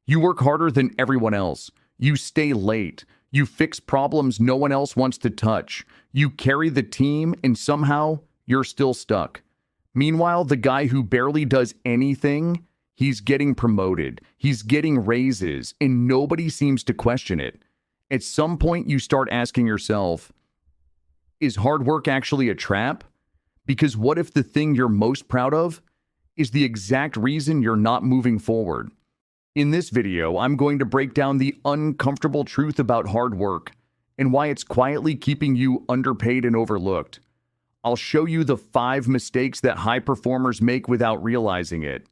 You work harder than everyone else. You stay late. You fix problems no one else wants to touch. You carry the team, and somehow you're still stuck. Meanwhile, the guy who barely does anything, he's getting promoted. He's getting raises, and nobody seems to question it. At some point, you start asking yourself, is hard work actually a trap? Because what if the thing you're most proud of is the exact reason you're not moving forward? In this video, I'm going to break down the uncomfortable truth about hard work and why it's quietly keeping you underpaid and overlooked. I'll show you the 5 mistakes that high performers make without realizing it,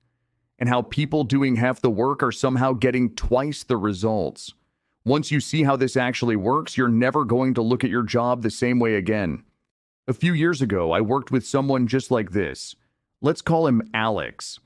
and how people doing half the work are somehow getting twice the results. Once you see how this actually works, you're never going to look at your job the same way again. A few years ago, I worked with someone just like this. Let's call him Alex.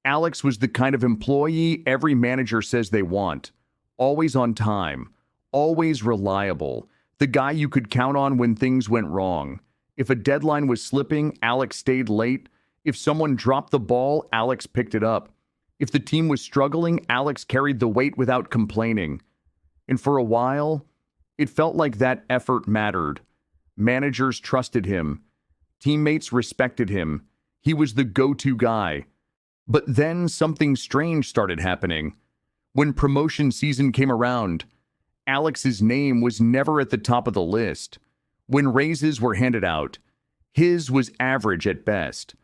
Alex was the kind of employee every manager says they want. Always on time, always reliable, the guy you could count on when things went wrong. If a deadline was slipping, Alex stayed late. If someone dropped the ball, Alex picked it up. If the team was struggling, Alex carried the weight without complaining. And for a while, it felt like that effort mattered. Managers trusted him. Teammates respected him. He was the go-to guy. But then something strange started happening. When promotion season came around, Alex's name was never at the top of the list. When raises were handed out, his was average at best.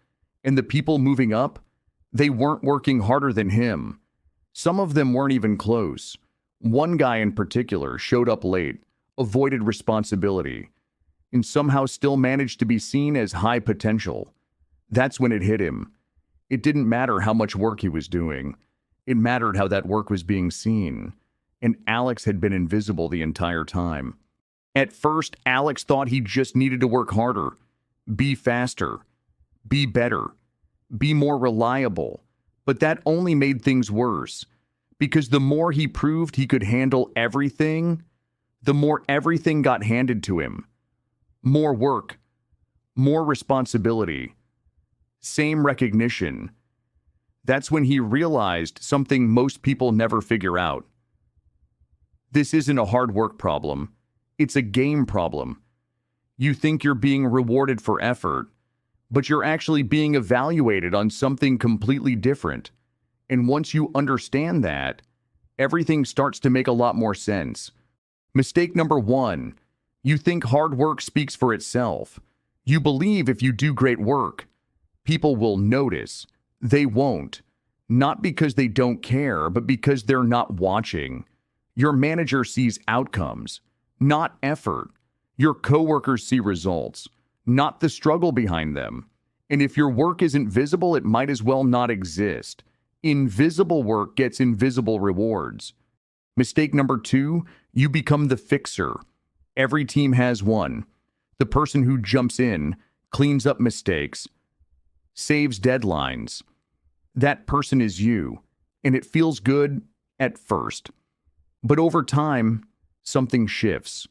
And the people moving up, they weren't working harder than him. Some of them weren't even close. One guy in particular showed up late, avoided responsibility, and somehow still managed to be seen as high potential. That's when it hit him. It didn't matter how much work he was doing. It mattered how that work was being seen. And Alex had been invisible the entire time. At first, Alex thought he just needed to work harder, be faster, be better, be more reliable. But that only made things worse. Because the more he proved he could handle everything, the more everything got handed to him. More work, more responsibility, same recognition. That's when he realized something most people never figure out. This isn't a hard work problem. It's a game problem. You think you're being rewarded for effort, but you're actually being evaluated on something completely different. And once you understand that, everything starts to make a lot more sense. Mistake number 1, you think hard work speaks for itself. You believe if you do great work, people will notice. They won't. Not because they don't care, but because they're not watching. Your manager sees outcomes, not effort. Your coworkers see results, not the struggle behind them. And if your work isn't visible, it might as well not exist. Invisible work gets invisible rewards. Mistake number 2, you become the fixer. Every team has one. The person who jumps in, cleans up mistakes, saves deadlines. That person is you, and it feels good at first. But over time, something shifts.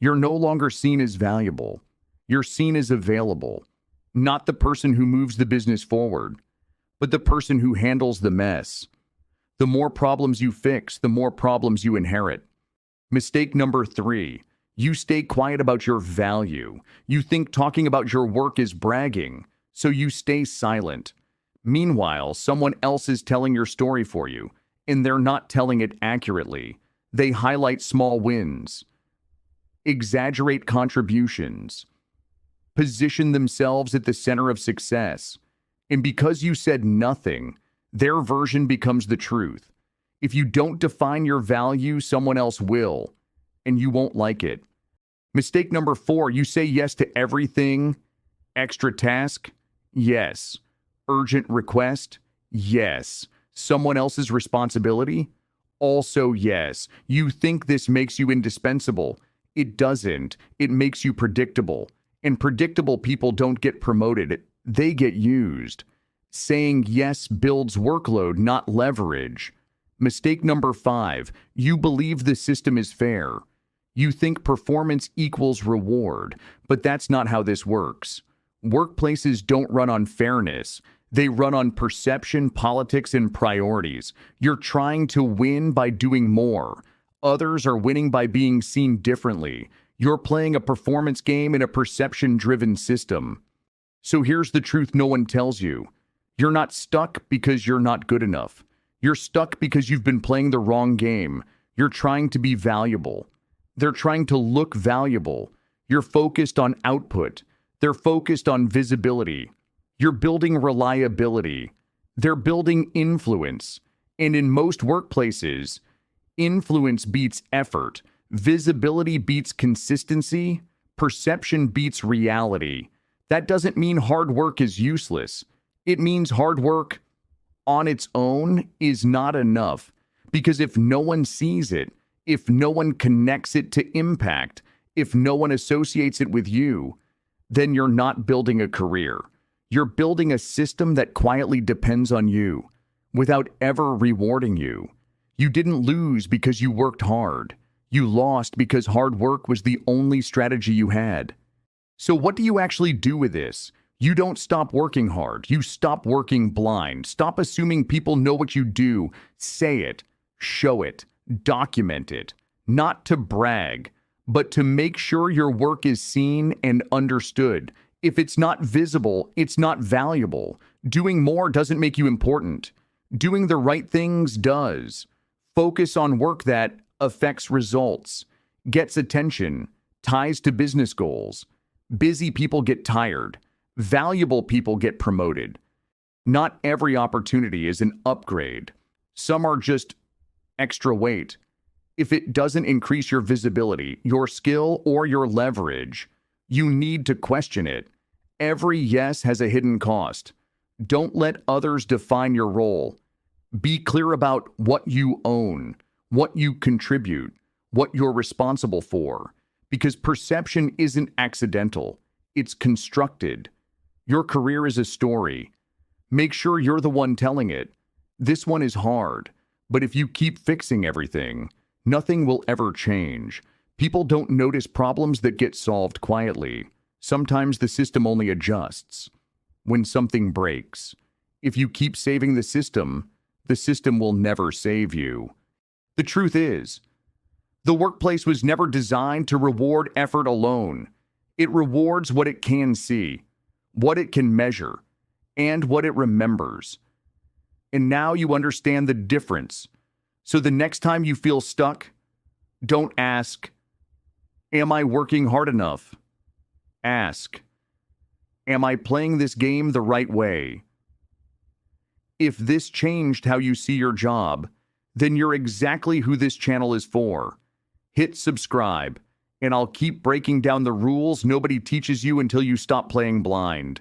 You're no longer seen as valuable. You're seen as available. Not the person who moves the business forward, but the person who handles the mess. The more problems you fix, the more problems you inherit. Mistake number 3, you stay quiet about your value. You think talking about your work is bragging, so you stay silent. Meanwhile, someone else is telling your story for you, and they're not telling it accurately. They highlight small wins, exaggerate contributions, position themselves at the center of success. And because you said nothing, their version becomes the truth. If you don't define your value, someone else will, and you won't like it. Mistake number 4, you say yes to everything. Extra task? Yes. Urgent request? Yes. Someone else's responsibility? Also yes. You think this makes you indispensable. It doesn't. It makes you predictable. And predictable people don't get promoted. They get used. Saying yes builds workload, not leverage. Mistake number 5, you believe the system is fair. You think performance equals reward, but that's not how this works. Workplaces don't run on fairness. They run on perception, politics, and priorities. You're trying to win by doing more. Others are winning by being seen differently. You're playing a performance game in a perception-driven system. So here's the truth no one tells you. You're not stuck because you're not good enough. You're stuck because you've been playing the wrong game. You're trying to be valuable. They're trying to look valuable. You're focused on output. They're focused on visibility. You're building reliability. They're building influence. And in most workplaces, influence beats effort. Visibility beats consistency. Perception beats reality. That doesn't mean hard work is useless. It means hard work on its own is not enough. Because if no one sees it, if no one connects it to impact, if no one associates it with you, then you're not building a career. You're building a system that quietly depends on you without ever rewarding you. You didn't lose because you worked hard. You lost because hard work was the only strategy you had. So what do you actually do with this? You don't stop working hard. You stop working blind. Stop assuming people know what you do. Say it, show it, document it. Not to brag, but to make sure your work is seen and understood. If it's not visible, it's not valuable. Doing more doesn't make you important. Doing the right things does. Focus on work that affects results, gets attention, ties to business goals. Busy people get tired. Valuable people get promoted. Not every opportunity is an upgrade. Some are just extra weight. If it doesn't increase your visibility, your skill, or your leverage, you need to question it. Every yes has a hidden cost. Don't let others define your role. Be clear about what you own, what you contribute, what you're responsible for, because perception isn't accidental. It's constructed. Your career is a story. Make sure you're the one telling it. This one is hard, but if you keep fixing everything, nothing will ever change. People don't notice problems that get solved quietly. Sometimes the system only adjusts when something breaks. If you keep saving the system will never save you. The truth is, the workplace was never designed to reward effort alone. It rewards what it can see, what it can measure, and what it remembers. And now you understand the difference. So the next time you feel stuck, don't ask, "Am I working hard enough?" Ask, "Am I playing this game the right way?" If this changed how you see your job, then you're exactly who this channel is for. Hit subscribe, and I'll keep breaking down the rules nobody teaches you until you stop playing blind.